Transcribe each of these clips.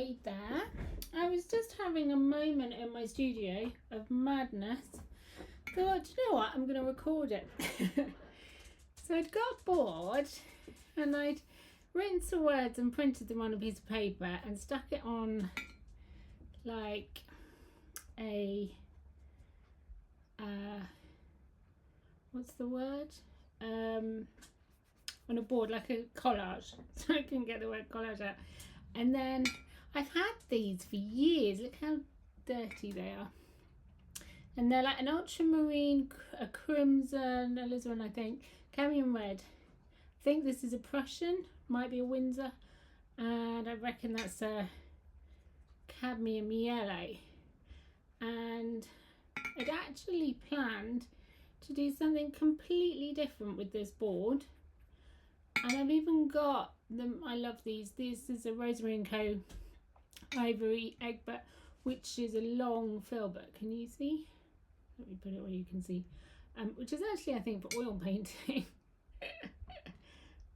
Hey there. I was just having a moment in my studio of madness. Thought, you know what, I'm going to record it. So I'd got bored and I'd written some words and printed them on a piece of paper and stuck it on like a, what's the word? On a board, like a collage. So I couldn't get the word collage out. And then I've had these for years. Look how dirty they are. And they're like an ultramarine, a crimson, alizarin, I think, cadmium red. I think this is a Prussian, might be a Windsor, and I reckon that's a cadmium yellow. And I'd actually planned to do something completely different with this board. And I've even got them, I love these. This is a Rosemary & Co. Ivory Egbert, which is a long filbert. Can you see? Let me put it where you can see. Which is actually, I think, for oil painting.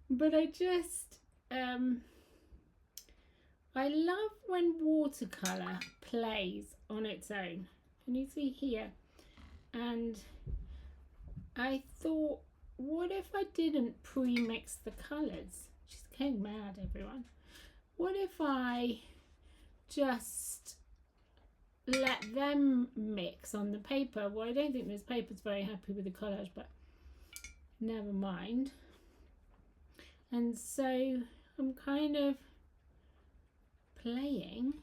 But I just, I love when watercolour plays on its own. Can you see here? And I thought, what if I didn't pre-mix the colours? She's going mad, everyone. What if I just let them mix on the paper? Well, I don't think this paper's very happy with the collage, but never mind. And so I'm kind of playing,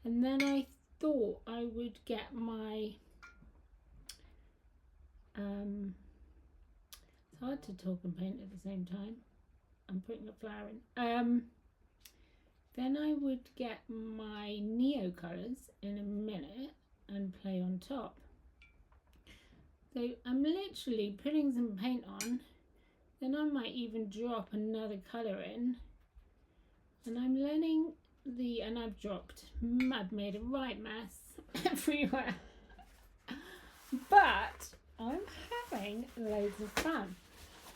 and then I thought I would get my it's hard to talk and paint at the same time. I'm putting a flower in. Then I would get my Neocolors in a minute and play on top. So I'm literally putting some paint on, then I might even drop another colour in, and I'm letting and I've made a right mess everywhere, but I'm having loads of fun.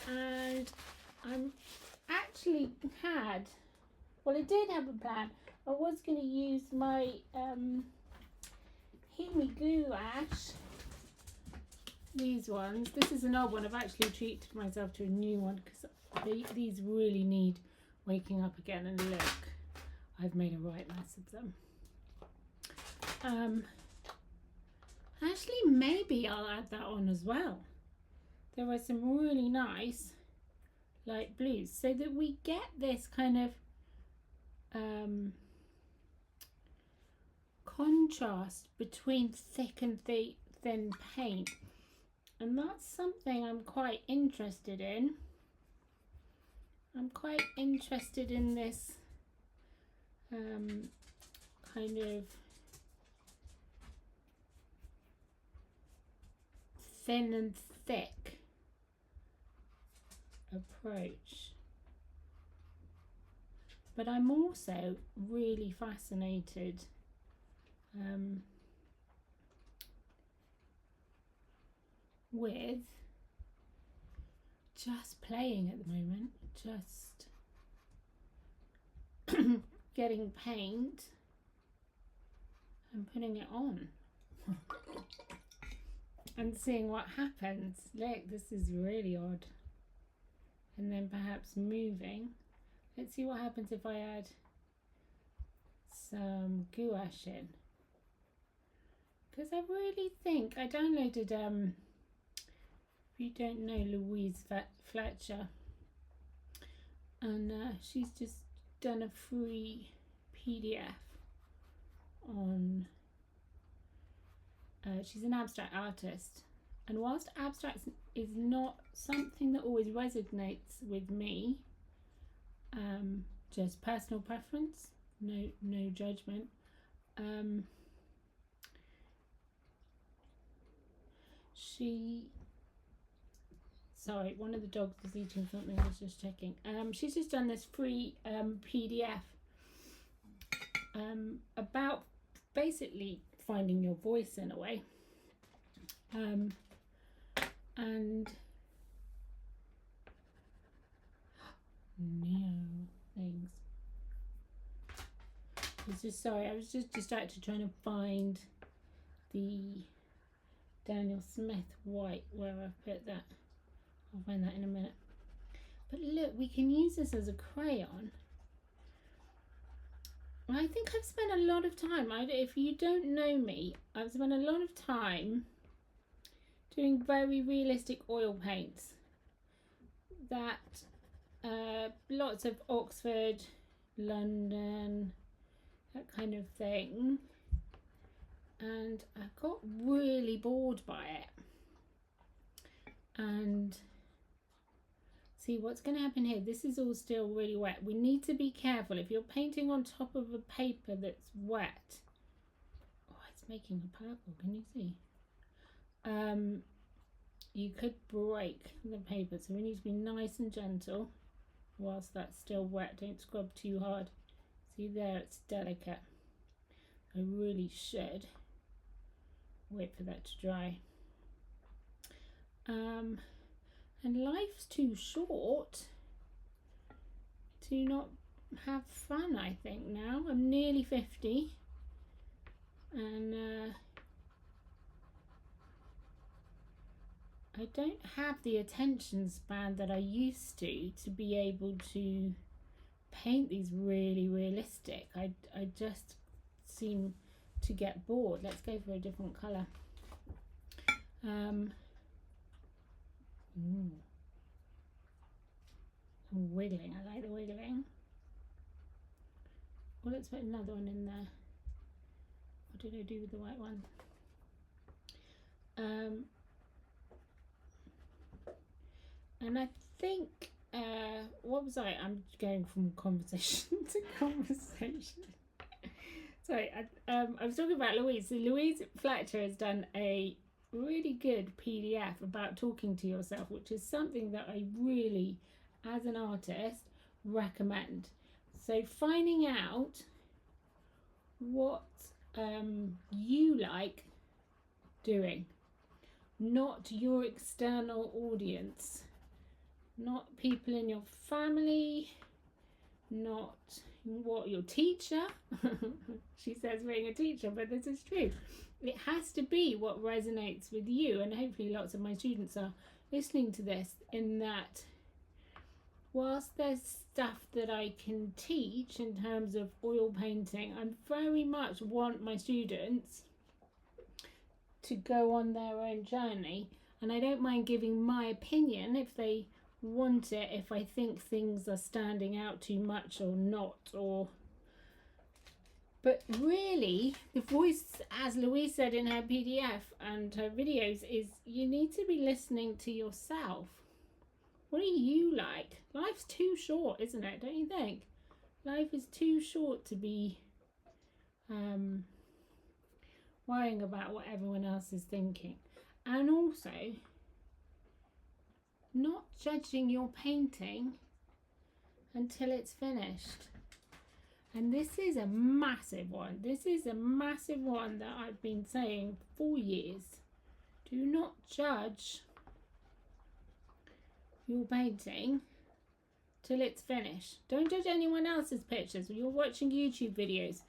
And I'm actually I did have a plan. I was going to use my Gouache, these ones. This is an old one. I've actually treated myself to a new one because these really need waking up again. And look, I've made a right mess of them. Actually, maybe I'll add that on as well. There are some really nice light blues, so that we get this kind of contrast between thick and thin paint, and that's something I'm quite interested in. I'm quite interested in this kind of thin and thick approach, but I'm also really fascinated with just playing at the moment, just getting paint and putting it on and seeing what happens. Look, this is really odd. And then perhaps moving. Let's see what happens if I add some gouache in. Because I really think, I downloaded, if you don't know Louise Fletcher, and she's just done a free PDF on, she's an abstract artist. And whilst abstract is not something that always resonates with me, just personal preference, no judgment, sorry, one of the dogs was eating something, I was just checking. She's just done this free PDF about basically finding your voice in a way. And Neo things. was just sorry, I was just distracted trying to find the Daniel Smith white where I put that. I'll find that in a minute. But look, we can use this as a crayon. I think I've spent a lot of time, if you don't know me, I've spent a lot of time doing very realistic oil paints. That lots of Oxford, London, that kind of thing, and I got really bored by it. And see what's going to happen here, this is all still really wet. We need to be careful if you're painting on top of a paper that's wet. Oh, it's making a purple, can you see? You could break the paper, so we need to be nice and gentle whilst that's still wet. Don't scrub too hard. See there, it's delicate. I really should wait for that to dry. And life's too short to not have fun, I think. Now I'm nearly 50, and I don't have the attention span that I used to be able to paint these really realistic. I just seem to get bored. Let's go for a different colour. I'm wiggling. I like the wiggling. Well, let's put another one in there. What did I do with the white one? And I think, what was I'm going from conversation to conversation. Sorry, I was talking about Louise. So Louise Fletcher has done a really good PDF about talking to yourself, which is something that I really, as an artist, recommend. So finding out what you like doing, not your external audience, not people in your family, not what your teacher. She says being a teacher, but this is true. It has to be what resonates with you, and hopefully lots of my students are listening to this, in that whilst there's stuff that I can teach in terms of oil painting, I very much want my students to go on their own journey, and I don't mind giving my opinion if they want it, if I think things are standing out too much or not, or but really the voice, as Louise said in her PDF and her videos, is you need to be listening to yourself. What do you like? Life's too short, isn't it? Don't you think? Life is too short to be worrying about what everyone else is thinking, and also not judging your painting until it's finished. And this is a massive one. This is a massive one that I've been saying for years. Do not judge your painting till it's finished. Don't judge anyone else's pictures when you're watching YouTube videos.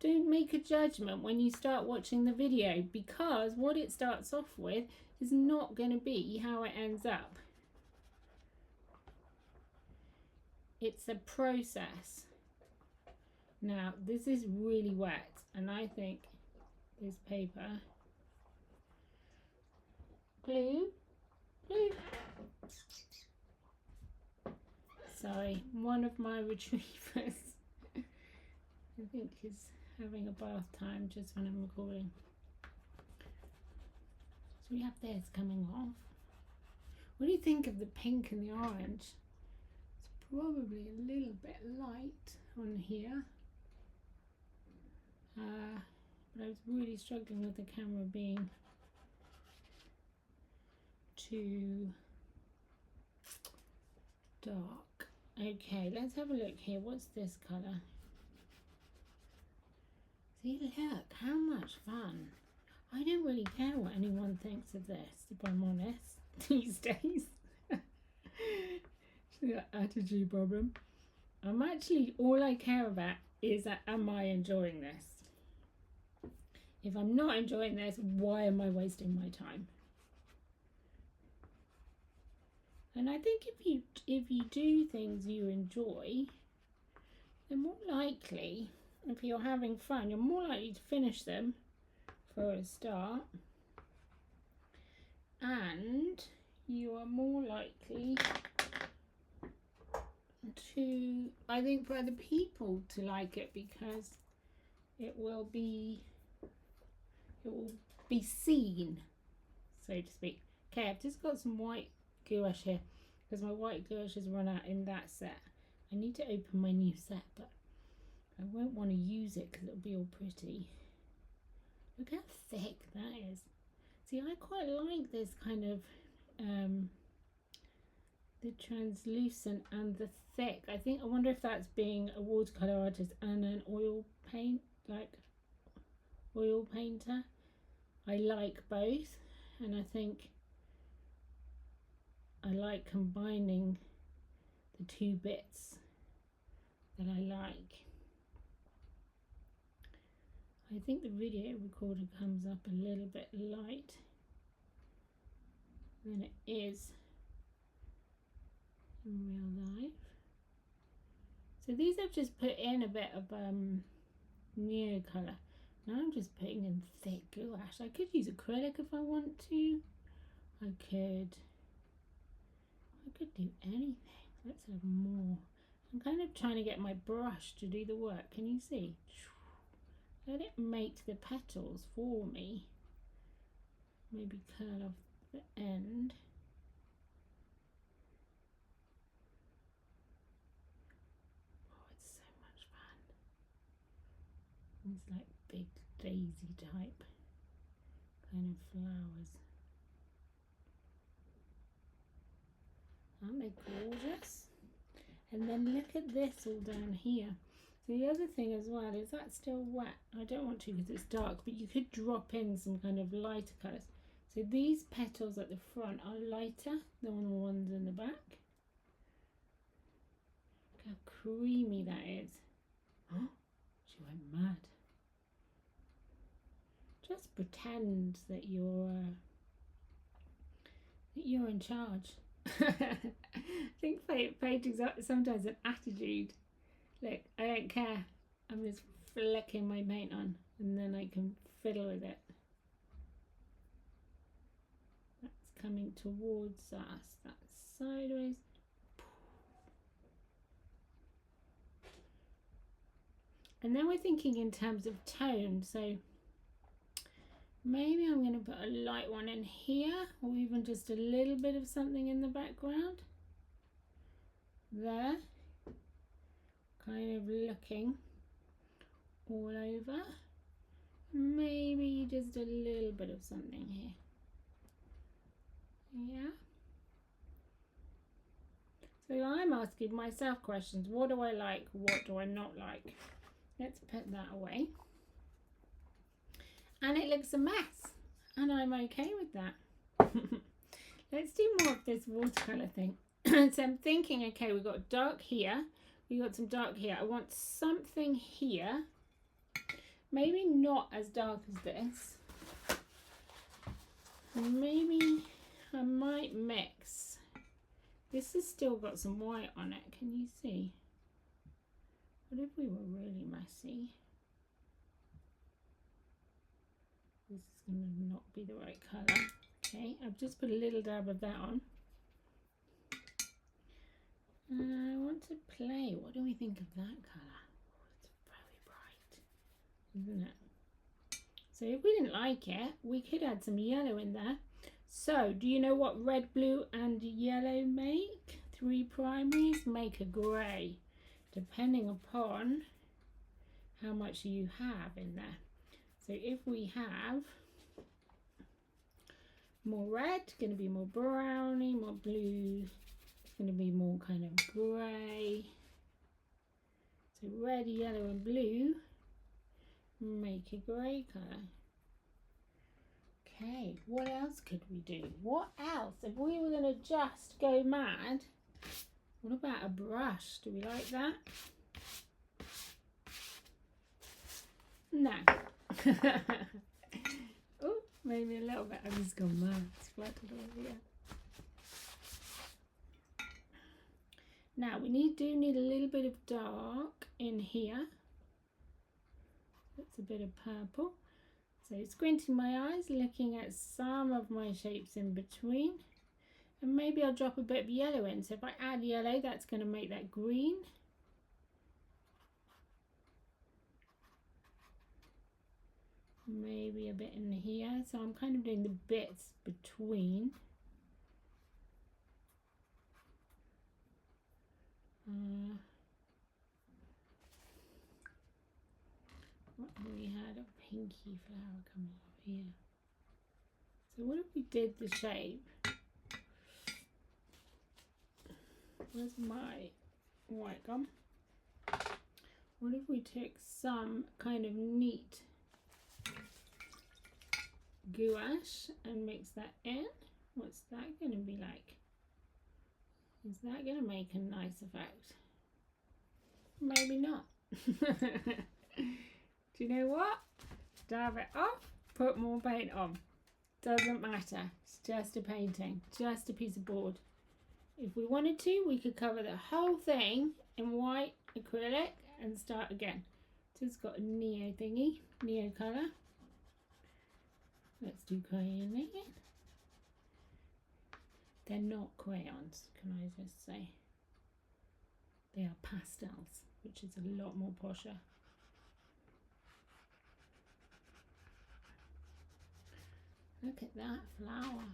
Don't make a judgment when you start watching the video, because what it starts off with is not going to be how it ends up. It's a process. Now, this is really wet, and I think this paper, glue, sorry, one of my retrievers, I think is having a bath time just when I'm recording. So we have this coming off. What do you think of the pink and the orange? It's probably a little bit light on here. But I was really struggling with the camera being too dark. Okay, let's have a look here. What's this colour? See, look, how much fun. I don't really care what anyone thinks of this, if I'm honest, these days. It's the attitude problem. All I care about is that, am I enjoying this? If I'm not enjoying this, why am I wasting my time? And I think if you do things you enjoy, then more likely, if you're having fun, you're more likely to finish them for a start, and you are more likely to, I think, for other people to like it, because it will be seen, so to speak. Okay, I've just got some white gouache here because my white gouache has run out in that set. I need to open my new set, but I won't want to use it because it'll be all pretty. Look how thick that is. See, I quite like this kind of the translucent and the thick. I wonder if that's being a watercolor artist and an oil painter. I like both, and I think I like combining the two bits that I like. I think the video recorder comes up a little bit light than it is in real life. So these I've just put in a bit of Neocolor. Now I'm just putting in thick gouache. I could use acrylic if I want to. I could do anything. Let's have more. I'm kind of trying to get my brush to do the work. Can you see? Let it make the petals for me. Maybe curl off the end. Oh, it's so much fun. It's like big daisy type kind of flowers. Aren't they gorgeous? And then look at this all down here. So the other thing as well is that still wet. I don't want to because it's dark, but you could drop in some kind of lighter colours. So these petals at the front are lighter than the ones in the back. Look how creamy that is. Oh, she went mad. Just pretend that you're in charge. I think painting's sometimes an attitude. Look, I don't care. I'm just flicking my paint on and then I can fiddle with it. That's coming towards us. That's sideways. And then we're thinking in terms of tone. So maybe I'm going to put a light one in here, or even just a little bit of something in the background. There. Kind of looking all over. Maybe just a little bit of something here. Yeah. So I'm asking myself questions. What do I like? What do I not like? Let's put that away. And it looks a mess. And I'm okay with that. Let's do more of this watercolor thing. So I'm thinking, okay, we've got dark here. We got some dark here. I want something here. Maybe not as dark as this. Maybe I might mix. This has still got some white on it. Can you see? What if we were really messy? This is going to not be the right colour. Okay, I've just put a little dab of that on. I want to play. What do we think of that colour? Oh, it's very bright, isn't it? So if we didn't like it, we could add some yellow in there. So do you know what red, blue and yellow make? 3 primaries make a grey, depending upon how much you have in there. So if we have more red, it's going to be more browny, more blue. Going to be more kind of grey. So red, yellow and blue make a grey colour. Okay, what else could we do? What else? If we were going to just go mad, what about a brush? Do we like that? No. Oh, maybe a little bit. I've just gone mad. It's flooded all here. Now we do need a little bit of dark in here. That's a bit of purple. So squinting my eyes, looking at some of my shapes in between. And maybe I'll drop a bit of yellow in. So if I add yellow, that's going to make that green. Maybe a bit in here. So I'm kind of doing the bits between. What have we had? A pinky flower coming up here. So what if we did the shape? Where's my white gum? What if we took some kind of neat gouache and mix that in? What's that going to be like? Is that going to make a nice effect? Maybe not. Do you know what? Dab it off, put more paint on. Doesn't matter. It's just a painting, just a piece of board. If we wanted to, we could cover the whole thing in white acrylic and start again. So it's got a neo thingy, Neocolor. Let's do crayon again. They're not crayons, can I just say. They are pastels, which is a lot more posher. Look at that flower.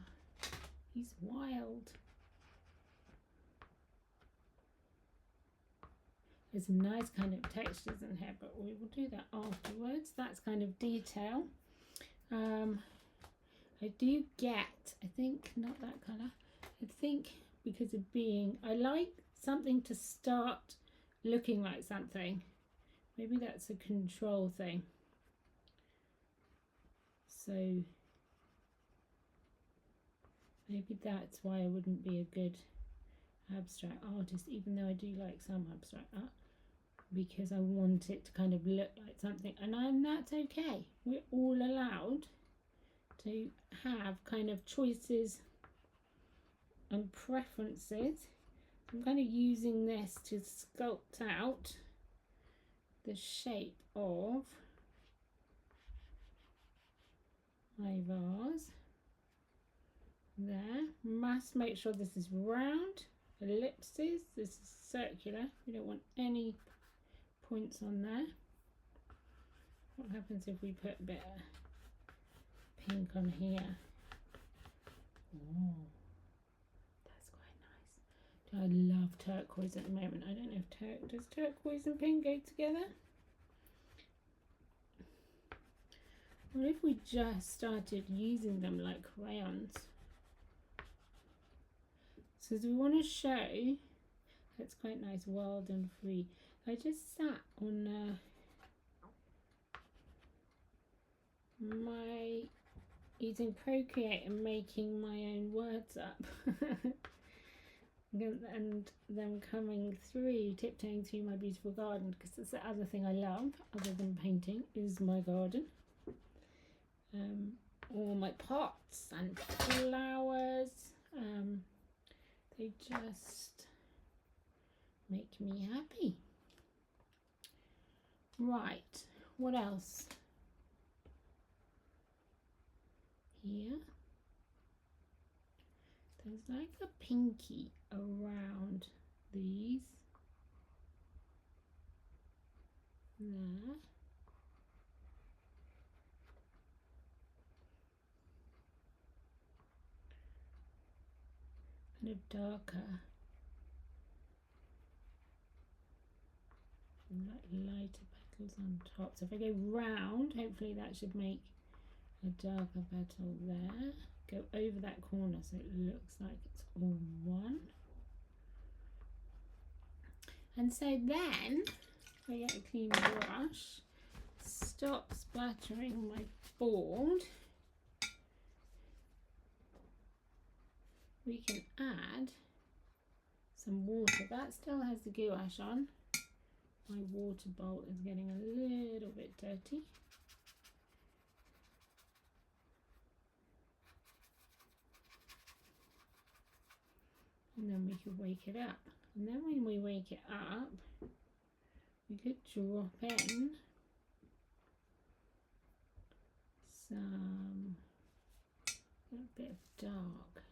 He's wild. There's some nice kind of textures in here, but we will do that afterwards. That's kind of detail. I do get, I think, not that colour. I think because of being, I like something to start looking like something. Maybe that's a control thing. So maybe that's why I wouldn't be a good abstract artist, even though I do like some abstract art, because I want it to kind of look like something, and that's okay. We're all allowed to have kind of choices and preferences. I'm kind of using this to sculpt out the shape of my vase. There, must make sure this is round. Ellipses, this is circular. We don't want any points on there. What happens if we put a bit of pink on here? Oh, that's quite nice. I love turquoise at the moment. I don't know if does turquoise and pink go together? What if we just started using them like crayons? So we want to show, that's quite nice, wild and free. I just sat on using Procreate and making my own words up. And them coming through, tiptoeing through my beautiful garden, because that's the other thing I love, other than painting, is my garden. All my pots and flowers. They just make me happy. Right, what else? Here, there's like a pinky around these. There. Kind of darker, and like lighter petals on top. So if I go round, hopefully that should make a darker petal there. Go over that corner so it looks like it's all one. And so then I get a clean brush, stop splattering my board. We can add some water. That still has the gouache on. My water bowl is getting a little bit dirty. and then we could wake it up. And then when we wake it up, we could drop in some a bit of dark.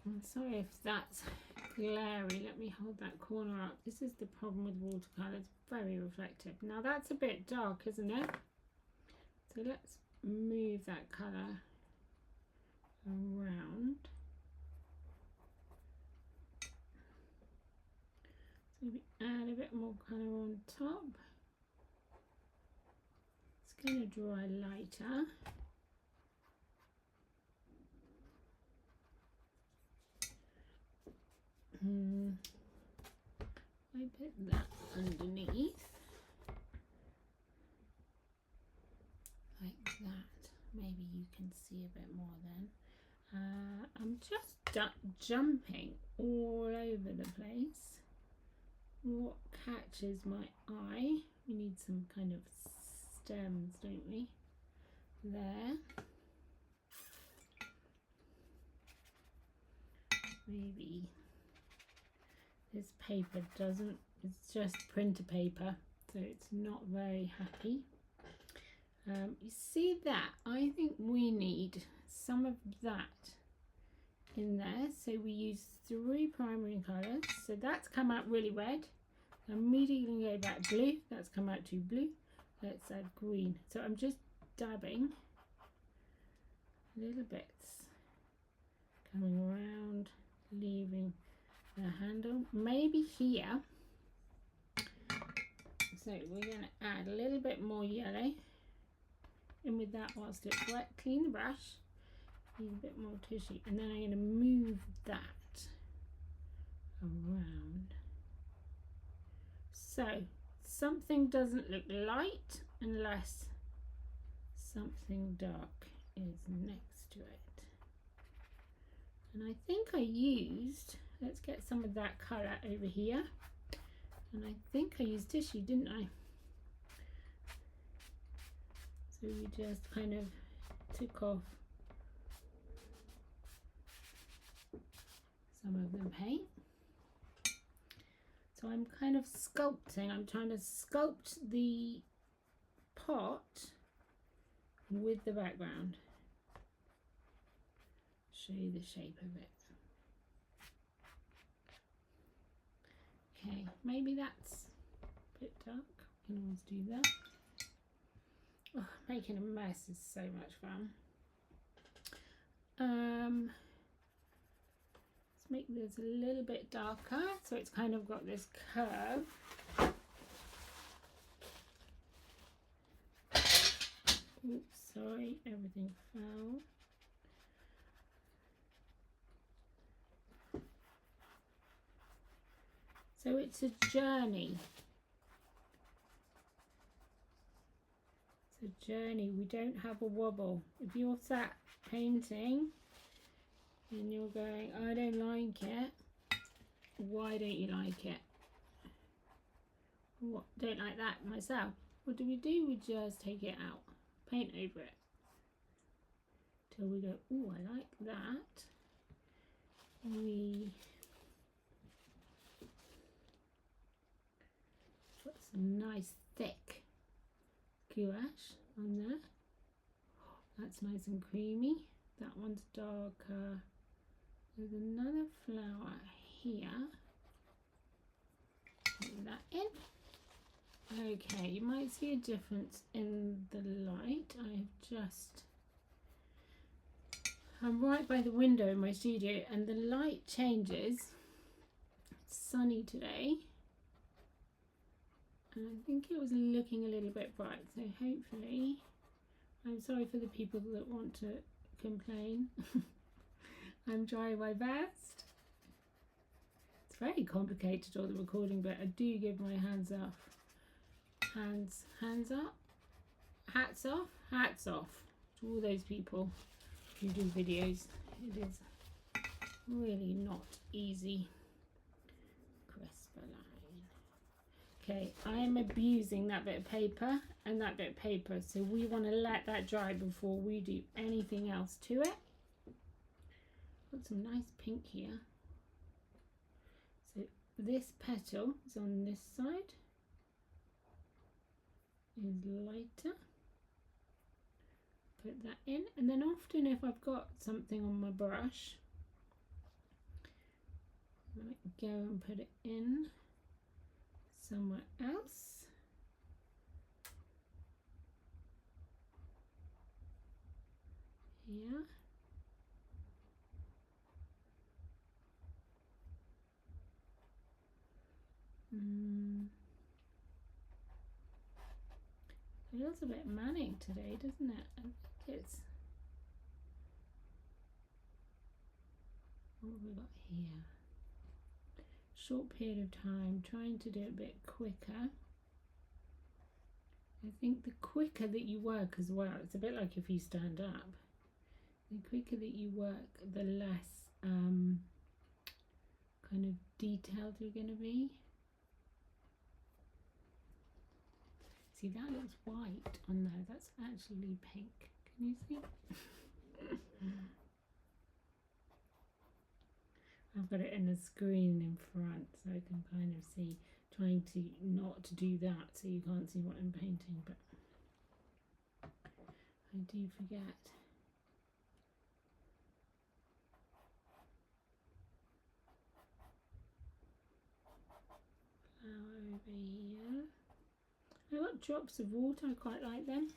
I'm sorry if that's glary. Let me hold that corner up. This is the problem with watercolour. It's very reflective. Now that's a bit dark, isn't it? So let's move that colour around. So maybe add a bit more colour on top. It's going to dry lighter. I put that underneath like that. Maybe you can see a bit more then. I'm just jumping all over the place. What catches my eye? We need some kind of stems, don't we? There. Maybe this paper doesn't, it's just printer paper, so it's not very happy. You see that? I think we need some of that in there. So we use 3 primary colours. So that's come out really red. I'm immediately going to go back blue. That's come out too blue. Let's add green. So I'm just dabbing little bits, coming around, leaving the handle. Maybe here. So we're going to add a little bit more yellow in with that whilst it's wet. Clean the brush. Need a bit more tissue, and then I'm going to move that around. So something doesn't look light unless something dark is next to it. And I think I used, let's get some of that colour over here. And I think I used tissue, didn't I? So we just kind of took off some of the paint. So I'm kind of sculpting, I'm trying to sculpt the pot with the background. Show you the shape of it. Okay, maybe that's a bit dark. We can always do that. Oh, making a mess is so much fun. Let's make this a little bit darker so it's kind of got this curve. Oops, sorry, everything fell. So it's a journey. It's a journey. We don't have a wobble. If you're sat painting and you're going, I don't like it, why don't you like it? What? Don't like that myself. What do? We just take it out, paint over it till we go, oh, I like that. We put some nice thick gouache on there. That's nice and creamy. That one's darker. There's another flower here. Put that in. Okay, you might see a difference in the light. I'm right by the window in my studio and the light changes. It's sunny today. And I think it was looking a little bit bright, so hopefully, I'm sorry for the people that want to complain. I'm trying my best. It's very complicated, all the recording, but I do give my hands off. Hands up, hats off to all those people who do videos. It is really not easy. Crisper line. Okay, I am abusing that bit of paper and that bit of paper, so we want to let that dry before we do anything else to it. Got some nice pink here. So this petal is on this side, is lighter. Put that in, and then often if I've got something on my brush, I might go and put it in somewhere else. Here. It feels a bit manic today, doesn't it? I think it's... What have we got here? Short period of time, trying to do it a bit quicker. I think the quicker that you work as well, it's a bit like if you stand up. The quicker that you work, the less kind of detailed you're going to be. See, that looks white on there. That's actually pink. Can you see? I've got it in a screen in front so I can kind of see, trying to not to do that so you can't see what I'm painting, but I do forget. Flower over here. I've got drops of water, I quite like them.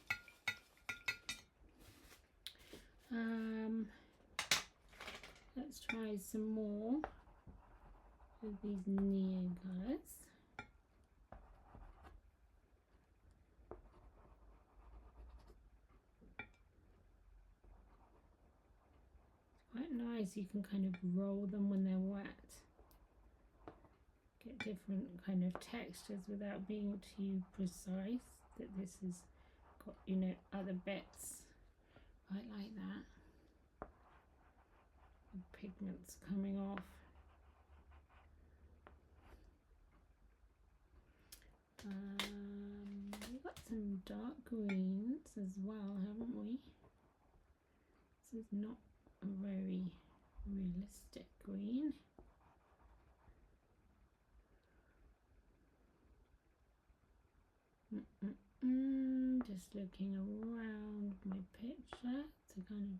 Let's try some more of these Neocolors. Quite nice, you can kind of roll them when they're wet. Get different kind of textures without being too precise. That this has got, you know, other bits. I like that. The pigments coming off. We've got some dark greens as well, haven't we? This is not a very realistic green. Just looking around my picture to kind of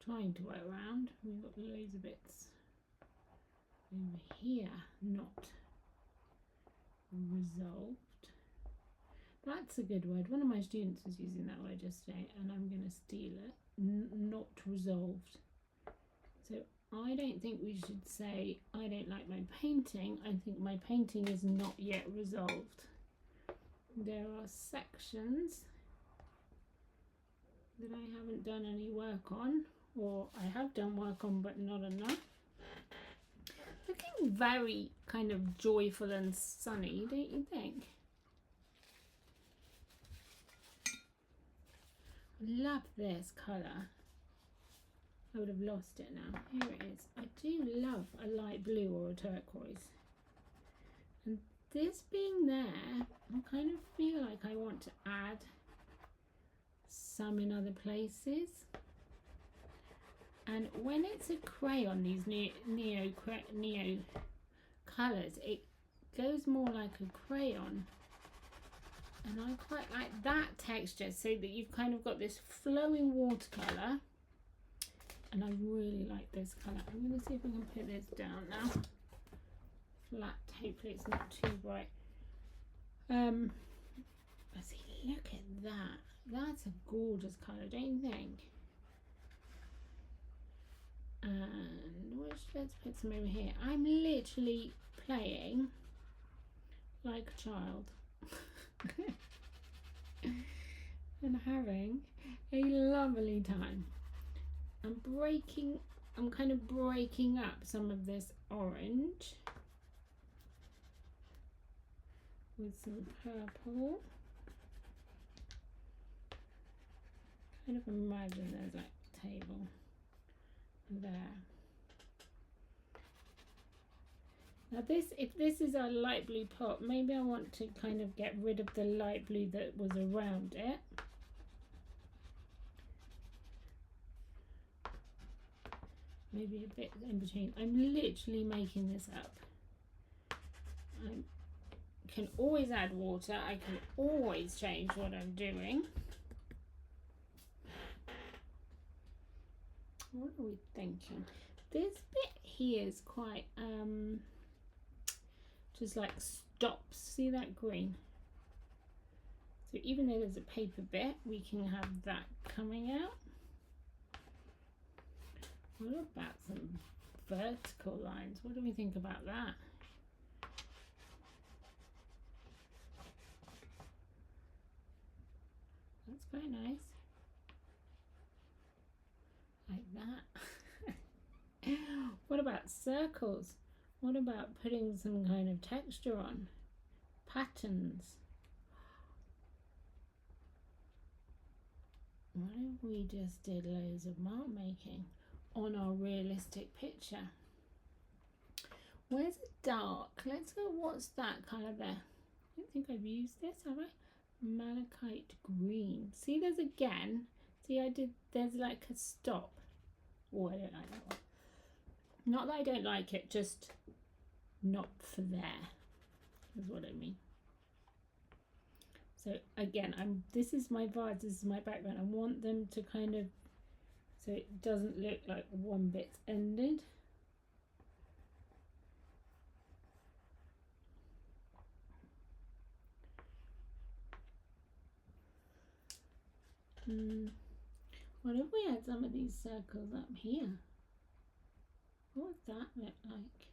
trying to work around. We've got loads of bits over here not resolved. That's a good word. One of my students was using that word yesterday and I'm going to steal it. Not resolved. So I don't think we should say I don't like my painting. I think my painting is not yet resolved. There are sections that I haven't done any work on, or I have done work on but not enough. Looking very kind of joyful and sunny, don't you think? Love this colour. I would have lost it now. Here it is. I do love a light blue or a turquoise. And this being there, I kind of feel like I want to add some in other places. And when it's a crayon, these neo colours, it goes more like a crayon. And I quite like that texture, so that you've kind of got this flowing watercolour. And I really like this colour. I'm going to see if I can put this down now. Flat, hopefully it's not too bright. Let's see, look at that. That's a gorgeous colour, don't you think? And let's put some over here. I'm literally playing like a child. And having a lovely time. I'm kind of breaking up some of this orange with some purple. Kind of imagine there's like a table there. Now this, if this is our light blue pot, maybe I want to kind of get rid of the light blue that was around it. Maybe a bit in between. I'm literally making this up. I can always add water. I can always change what I'm doing. What are we thinking? This bit here is quite just like stops. See that green? So even though there's a paper bit, we can have that coming out. What about some vertical lines? What do we think about that? That's quite nice. Like that. What about circles? What about putting some kind of texture on? Patterns. What if we just did loads of mark making on our realistic picture? Where's it dark? Let's go, what's that colour there? I don't think I've used this, have I? Malachite green. See, there's again. See, there's like a stop. Oh, I don't like that one. Not that I don't like it, just not for there, is what I mean. So again, this is my vibes, this is my background. I want them to kind of, so it doesn't look like one bit's ended. What if we had some of these circles up here? What would that look like?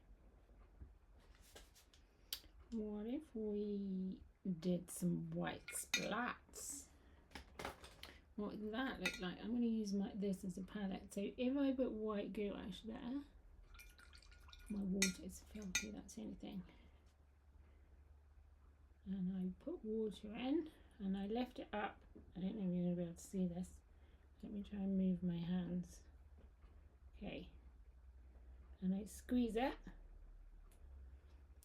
What if we did some white splats? What would that look like? I'm going to use this as a palette. So if I put white gouache there, my water is filthy, that's the only thing. And I put water in and I left it up. I don't know if you're going to be able to see this. Let me try and move my hands. Okay. And I squeeze it.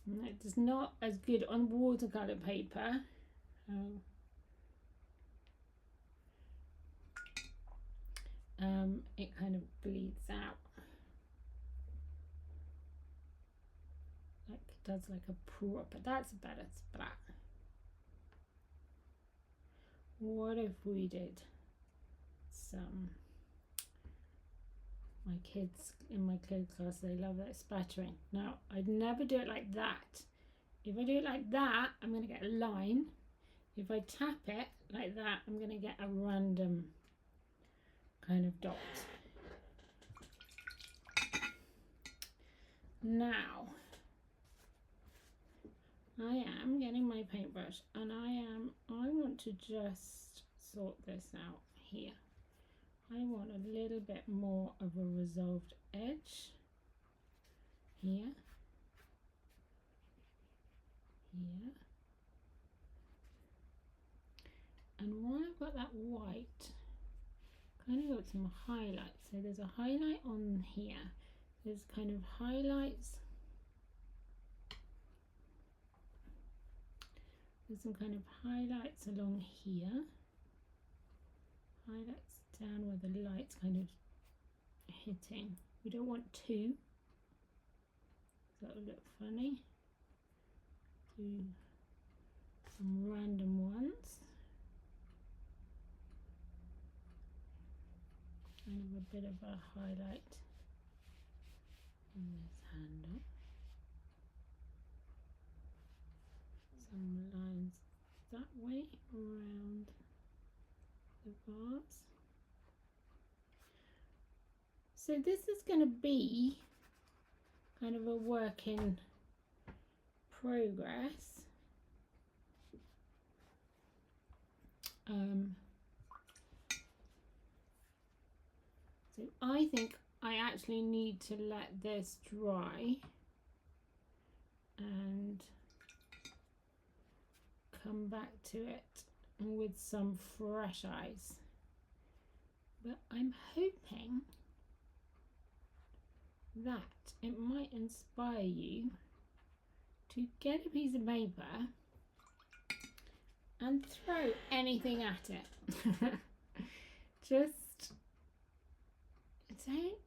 And it's not as good on watercolour paper. It kind of bleeds out. Like it does like a proper, that's a better splat. What if we did some, my kids in my clothes class, they love that splattering. Now, I'd never do it like that. If I do it like that, I'm going to get a line. If I tap it like that, I'm going to get a random kind of dot. Now, I am getting my paintbrush and I want to just sort this out here. I want a little bit more of a resolved edge here, here, and while I've got that white, kind of got some highlights. So there's a highlight on here. There's kind of highlights. There's some kind of highlights along here. Highlights down where the light's kind of hitting. We don't want two, that would look funny. Do some random ones. Kind of a bit of a highlight on this handle. Some lines that way around the vase. So this is going to be kind of a work in progress. So I think I actually need to let this dry and come back to it with some fresh eyes. But I'm hoping that it might inspire you to get a piece of paper and throw anything at it. Just don't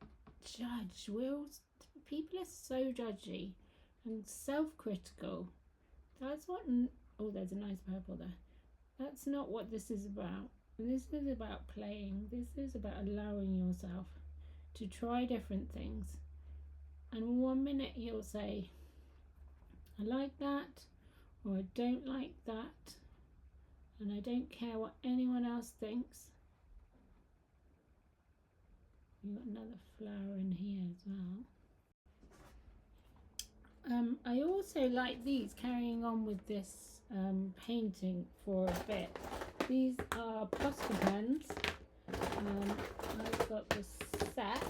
judge. People are so judgy and self-critical. That's what. Oh, there's a nice purple there. That's not what this is about. This is about playing. This is about allowing yourself to try different things. And one minute you'll say, I like that, or I don't like that, and I don't care what anyone else thinks. You've got another flower in here as well. I also like these, carrying on with this painting for a bit. These are Posca pens. I've got the set.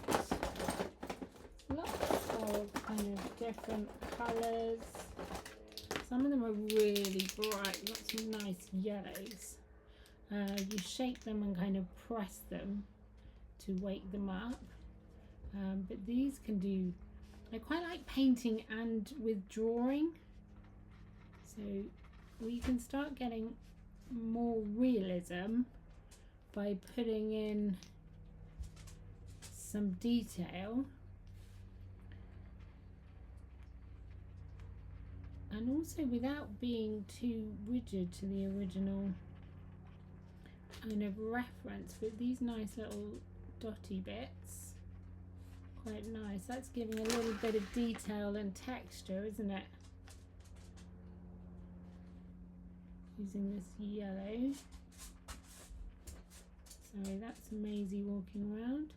Lots of kind of different colours. Some of them are really bright. You've got some nice yellows. You shake them and kind of press them to wake them up. But these can do, I quite like painting and with drawing. So we can start getting more realism by putting in some detail. And also without being too rigid to the original kind of reference, with these nice little dotty bits. Quite nice. That's giving a little bit of detail and texture, isn't it? Using this yellow. Sorry, that's Maisie walking around.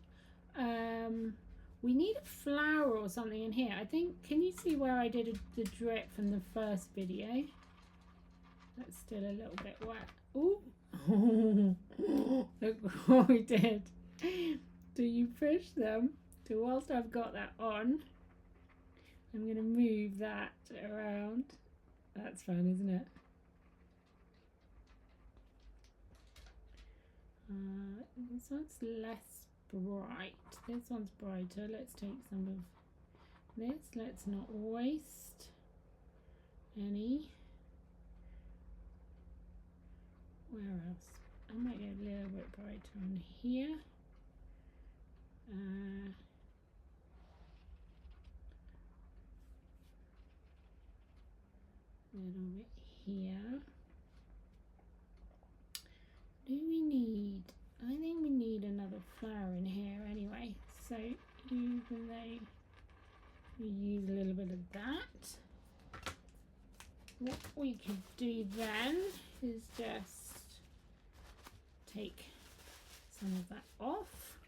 We need a flower or something in here. I think, can you see where I did the drip from the first video? That's still a little bit wet. Ooh. Look what we did. Do you push them? So whilst I've got that on, I'm going to move that around. That's fun, isn't it? This one's less bright. This one's brighter. Let's take some of this. Let's not waste any. Where else? I might get a little bit brighter on here. A little bit here. Do we need, I think we need another flower in here anyway, so even though we use a little bit of that, what we could do then is just take some of that off.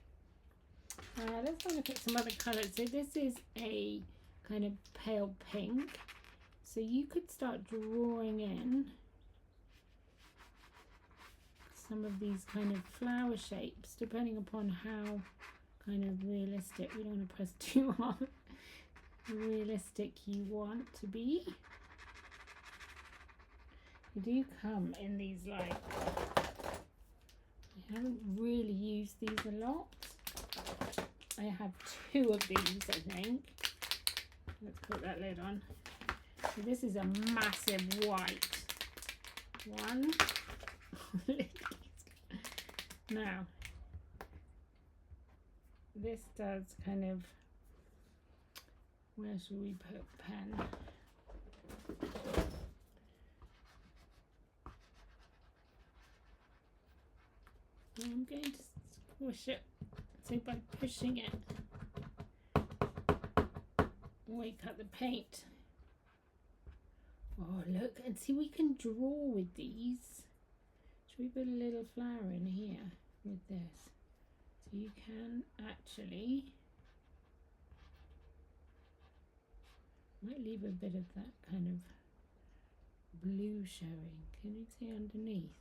Let's have a look at some other colours. So this is a kind of pale pink, so you could start drawing in some of these kind of flower shapes, depending upon how kind of realistic, we don't want to press too hard, realistic you want to be. They do come in these, like, I haven't really used these a lot. I have 2 of these, I think. Let's put that lid on. So this is a massive white one. Now, this does kind of, where should we put pen? I'm going to squish it, so by pushing it, wake up the paint. Oh look, and see, we can draw with these. Should we put a little flower in here with this? So you can actually, might leave a bit of that kind of blue showing. Can you see underneath?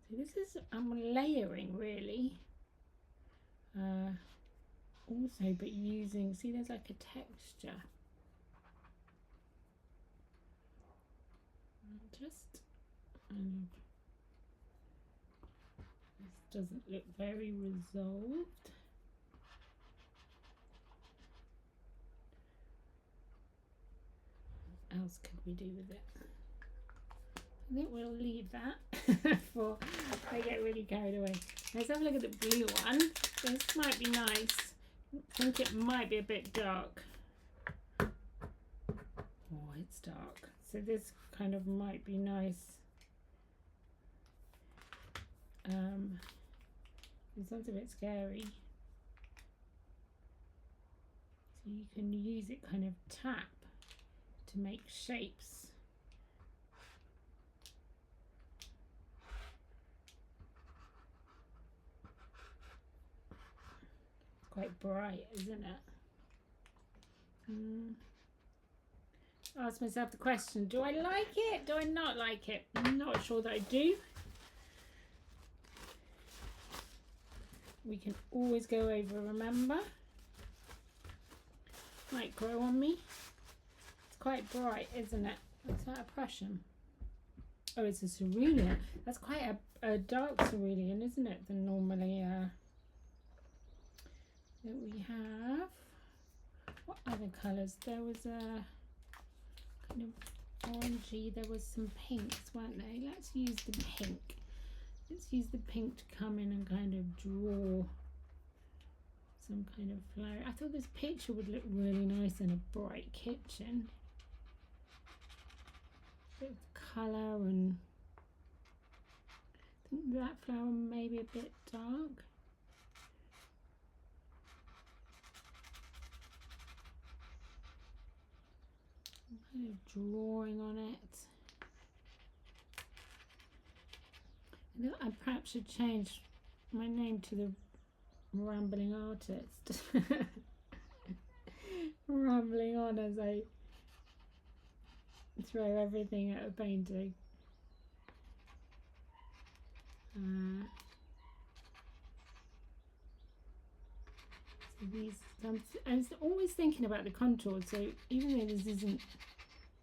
So this is, I'm layering really. Also, but using, see there's like a texture. Just, this doesn't look very resolved. else could we do with it? I think we'll leave that before I get really carried away. Let's have a look at the blue one. This might be nice. I think it might be a bit dark. Oh, it's dark. So this kind of might be nice. It sounds a bit scary. So you can use it kind of tap to make shapes. Quite bright, isn't it? Ask myself the question, do I like it? Do I not like it? I'm not sure that I do. We can always go over, remember? Might grow on me. It's quite bright, isn't it? Is that a Prussian? Oh, it's a cerulean. That's quite a dark cerulean, isn't it? Than normally that we have. What other colours? There was a kind of orangey. There was some pinks, weren't there? Let's use the pink. Let's use the pink to come in and kind of draw some kind of flower. I thought this picture would look really nice in a bright kitchen. Bit of colour, and I think that flower may be a bit dark. I'm kind of drawing on it. I perhaps should change my name to the Rambling Artist. Rambling on as I throw everything at a painting. So these, I'm always thinking about the contours, so even though this isn't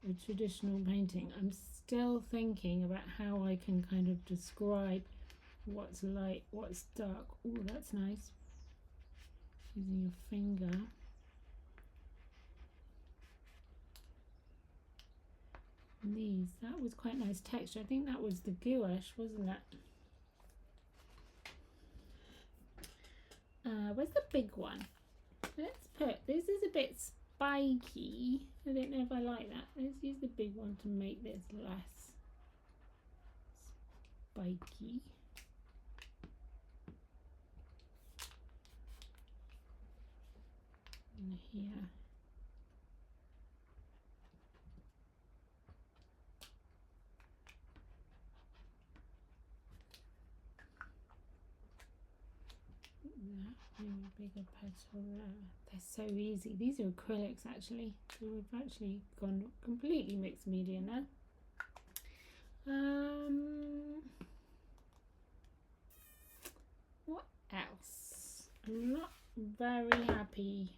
a traditional painting, I'm still thinking about how I can kind of describe what's light, what's dark. Oh, that's nice. Using your finger. And these, that was quite nice texture. I think that was the gouache, wasn't it? Where's the big one? Let's put, this is a bit spiky. I don't know if I like that. Let's use the big one to make this less spiky. And here. Maybe a bigger petal there. They're so easy. These are acrylics actually. So we've actually gone completely mixed media now. What else? I'm not very happy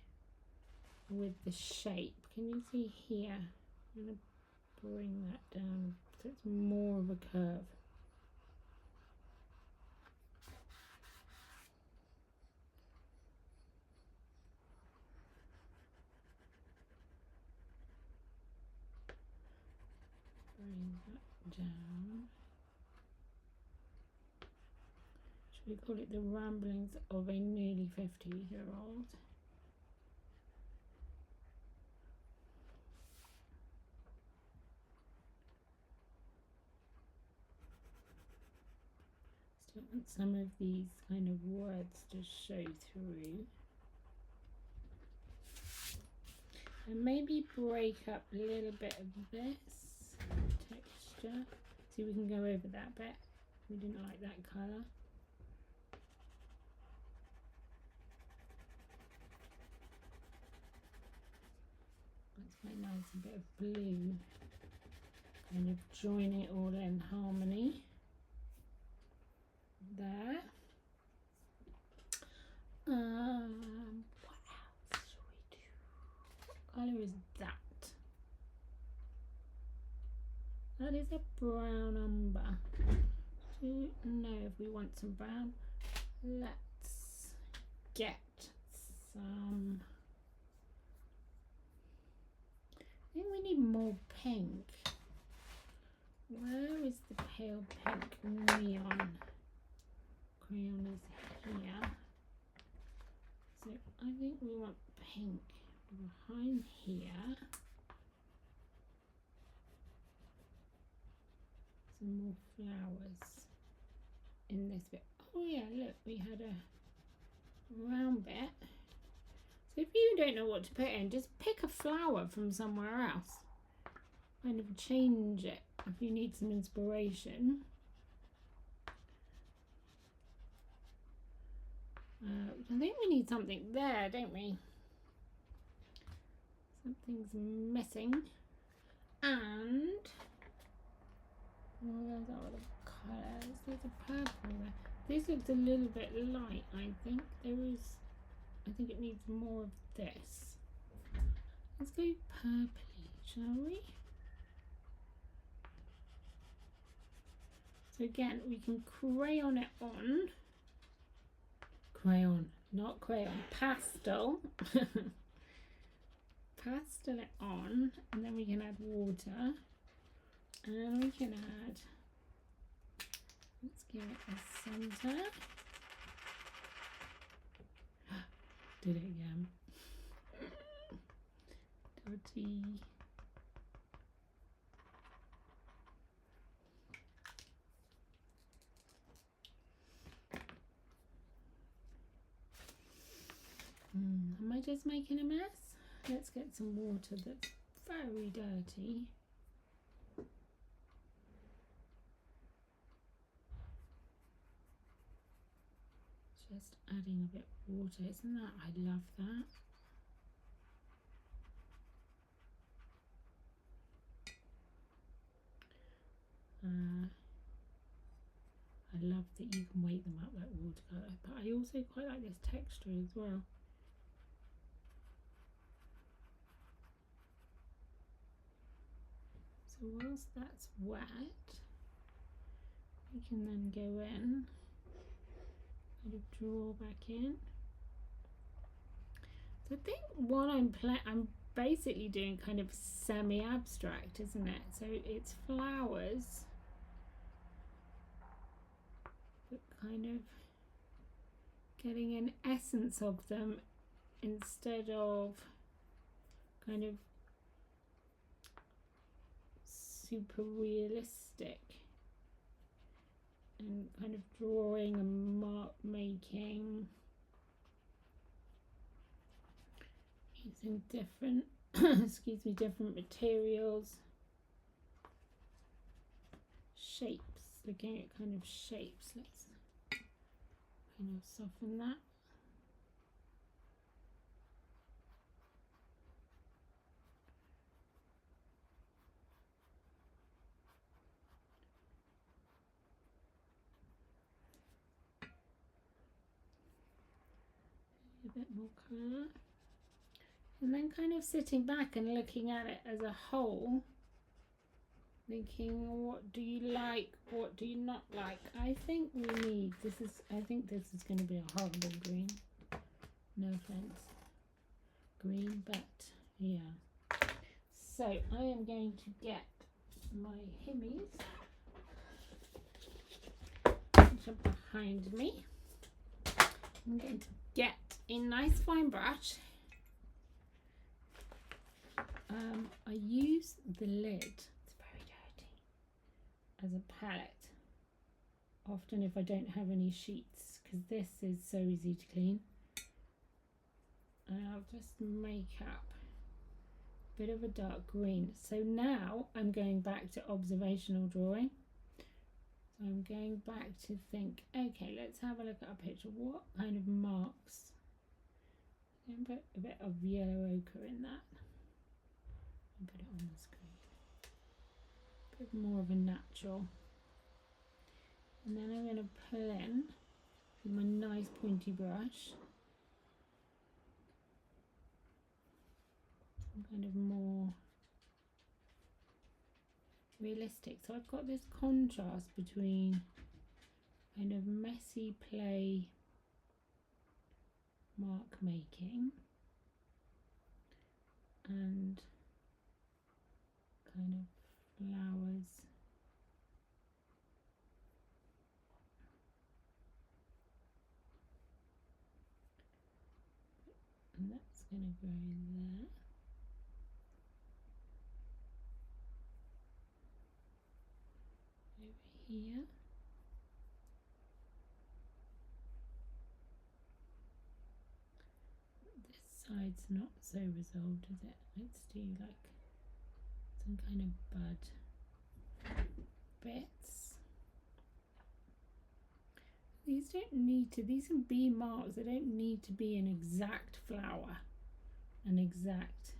with the shape. Can you see here? I'm going to bring that down so it's more of a curve. Bring that down. Should we call it the ramblings of a nearly 50-year-old? Still want some of these kind of words to show through. And maybe break up a little bit of this texture. See, we can go over that bit. We didn't like that colour. That's quite nice, a bit of blue. Kind of join it all in harmony. There. What else shall we do? What colour is that? That is a brown umber. Don't know if we want some brown. Let's get some. I think we need more pink. Where is the pale pink neon? Crayon is here. So I think we want pink behind here. Some more flowers in this bit. Oh yeah, look, we had a round bit. So if you don't know what to put in, just pick a flower from somewhere else. Kind of change it if you need some inspiration. I think we need something there, don't we? Something's missing. And where's our other colours? There's a purple there. This looks a little bit light, I think. I think it needs more of this. Let's go purpley, shall we? So again, we can crayon it on. Crayon, not crayon, pastel. Pastel it on, and then we can add water. And we can add, let's give it a centre. Did it again. Dirty. Am I just making a mess? Let's get some water that's very dirty. Just adding a bit of water, isn't that? I love that. I love that you can weight them up like watercolour, but I also quite like this texture as well. So whilst that's wet, we can then go in, kind of draw back in. So I think what I'm basically doing kind of semi-abstract, isn't it? So it's flowers, but kind of getting an essence of them instead of kind of super realistic, and kind of drawing and mark making using different excuse me, different materials, shapes, looking at kind of shapes. Let's kind of soften that. A bit more colour, and then kind of sitting back and looking at it as a whole, thinking, what do you like, what do you not like? I think we need, I think this is going to be a horrible green, no offense green, but yeah. So I am going to get my himmies which are behind me. I'm going to get a nice fine brush. I use the lid, it's very dirty, as a palette often if I don't have any sheets, because this is so easy to clean. And I'll just make up a bit of a dark green. So now I'm going back to observational drawing. So I'm going back to think, okay, let's have a look at our picture. What kind of marks? I'm going to put a bit of yellow ochre in that and put it on the screen. A bit more of a natural. And then I'm going to pull in with my nice pointy brush. Some kind of more realistic. So I've got this contrast between kind of messy play mark making and kind of flowers. And that's going to go there. Over here. This side's not so resolved, is it? Let's do like some kind of bud bits. These don't need to, these can be marks, they don't need to be an exact flower, an exact.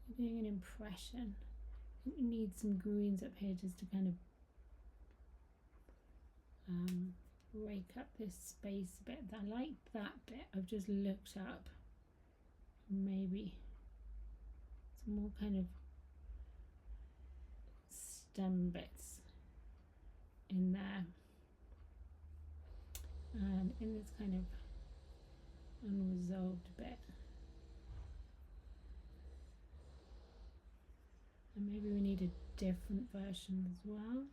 You're doing an impression. I think we need some greens up here just to kind of break up this space a bit. I like that bit. I've just looked up. Maybe some more kind of stem bits in there, and in this kind of unresolved bit, and maybe we need a different version as well.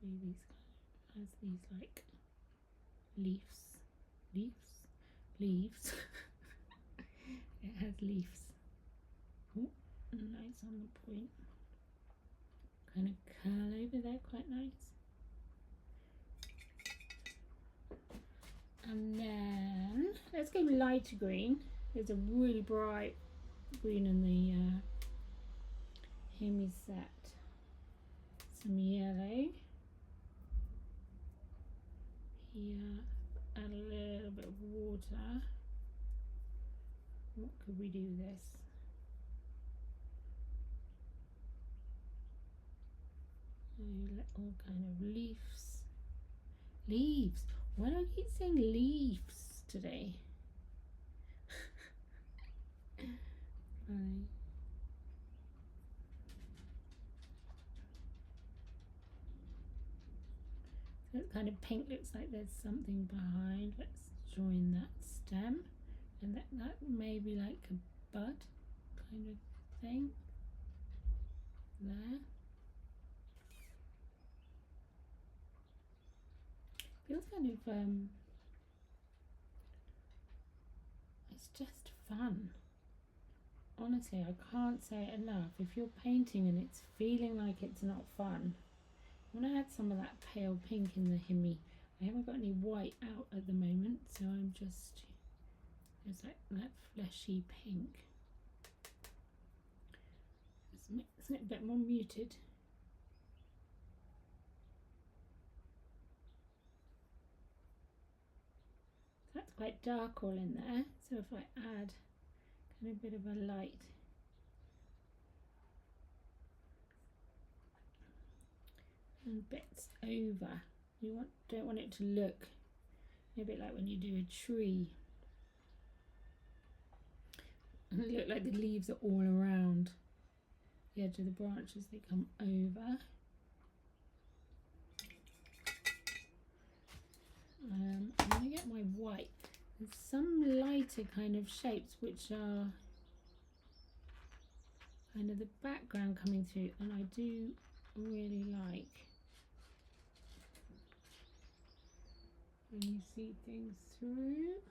Maybe these kind of has these like leaves. It has leaves. Oh, nice on the point. Kind of curl over there, quite nice. And then let's go lighter green. There's a really bright green in the Hemi set. Some yellow here, add a little bit of water. What could we do this? Little kind of leaves. Leaves. Why do I keep saying leaves today? Funny. That kind of pink looks like there's something behind. Let's join that stem, and that may be like a bud kind of thing there. Feels kind of it's just fun. Honestly, I can't say it enough. If you're painting and it's feeling like it's not fun, I'm going to add some of that pale pink in the Hemi. I haven't got any white out at the moment, so I'm just, there's like that fleshy pink. Just mixing it a bit more muted. That's quite dark all in there, so if I add kind of a bit of a light, and bits over, don't want it to look a bit like when you do a tree and it look like the leaves are all around the edge of the branch as they come over. I'm going to get my white. There's some lighter kind of shapes which are kind of the background coming through, and I do really like when you see things through.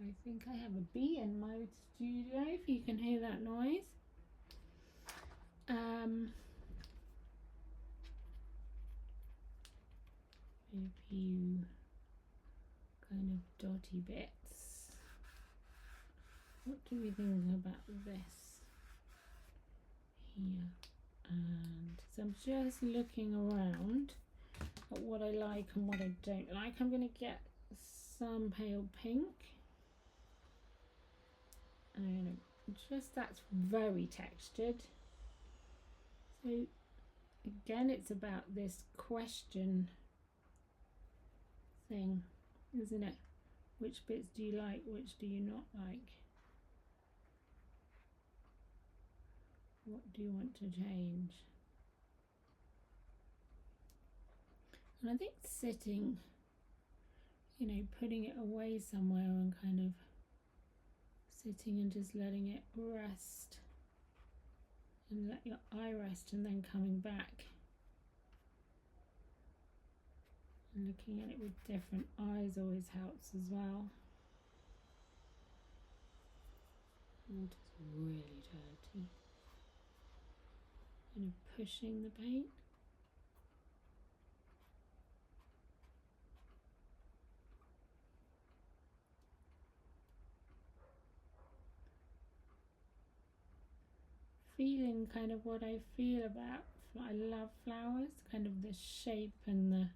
I think I have a bee in my studio, if you can hear that noise. A few kind of dotty bits. What do we think about this here? And so I'm just looking around at what I like and what I don't like. I'm going to get some pale pink. And just, that's very textured. So again, it's about this question thing, isn't it? Which bits do you like, which do you not like? What do you want to change? And I think sitting, you know, putting it away somewhere and kind of sitting and just letting it rest and let your eye rest and then coming back and looking at it with different eyes always helps as well. Water's really dirty. Kind of pushing the paint. Feeling kind of what I feel about, I love flowers, kind of the shape and the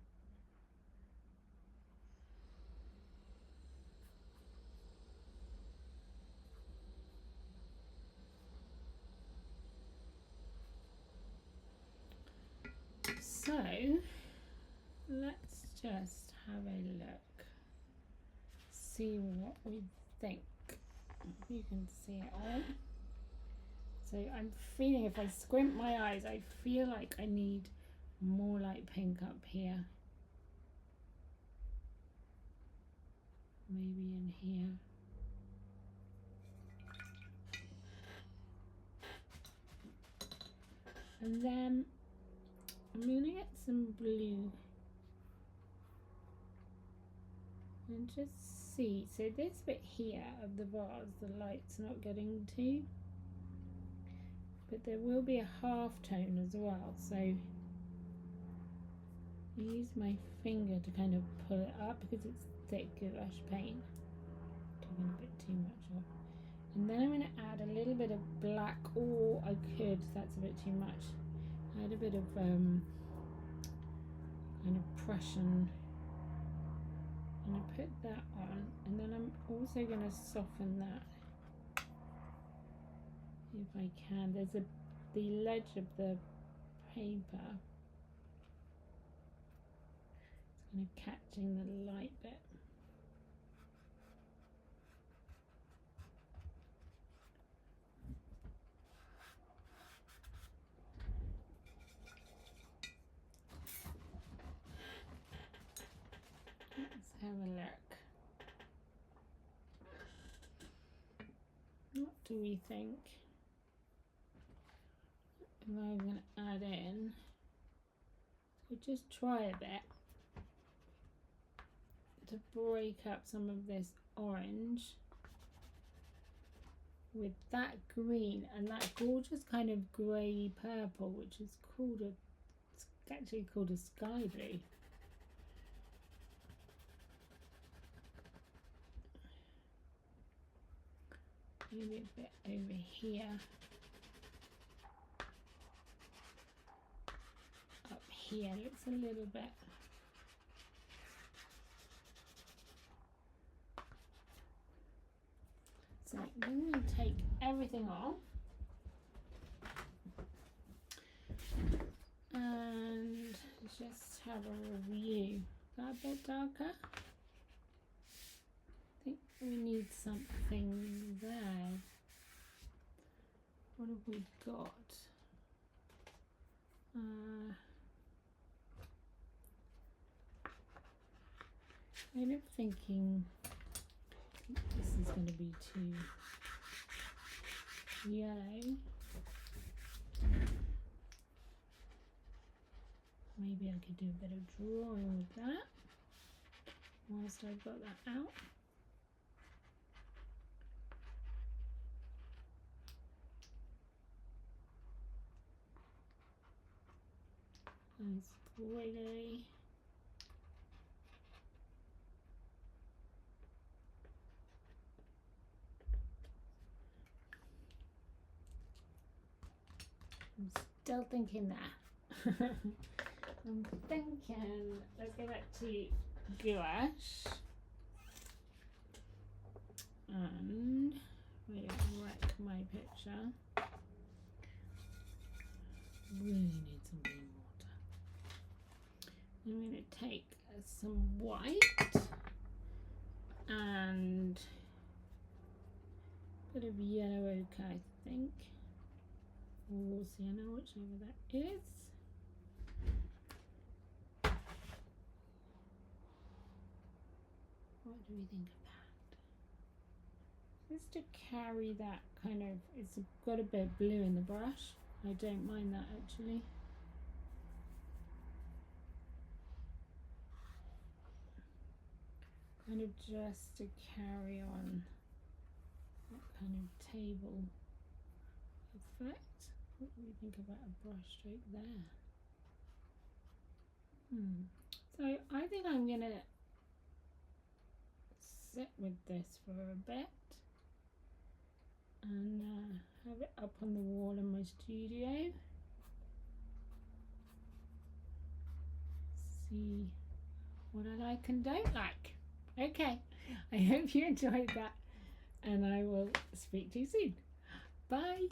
so let's just have a look, see what we think. You can see it all. So I'm feeling, if I squint my eyes, I feel like I need more light pink up here. Maybe in here. And then I'm going to get some blue. And just see, so this bit here of the vase, the light's not getting to. But there will be a half tone as well, so I use my finger to kind of pull it up because it's thick gouache paint. Taking a bit too much off. And then I'm going to add a little bit of black, or I could, that's a bit too much. Add a bit of kind of Prussian. I'm going to put that on, and then I'm also going to soften that. If I can, there's the ledge of the paper. It's kind of catching the light bit. Let's have a look. What do we think? If I'm going to add in, so just try a bit to break up some of this orange with that green and that gorgeous kind of grey purple, which is called it's actually called a sky blue. Maybe a bit over here. Up here looks a little bit. So I'm going to take everything off and just have a review. That a bit darker? I think we need something there. What have we got? Kind of thinking this is going to be too yellow. Maybe I could do a bit of drawing with that whilst I've got that out. Nice squiggly. I'm still thinking that. I'm thinking, let's go back to gouache. And wait, wreck my picture. Really need some green water. I'm going to take some white and a bit of yellow ochre, I think. Oh, see, I know which over that is. What do we think of that? Just to carry that kind of, it's got a bit of blue in the brush. I don't mind that actually. Kind of just to carry on that kind of table effect. What do you think about a brush stroke there? So I think I'm gonna sit with this for a bit and have it up on the wall in my studio. See what I like and don't like. Okay, I hope you enjoyed that, and I will speak to you soon. Bye.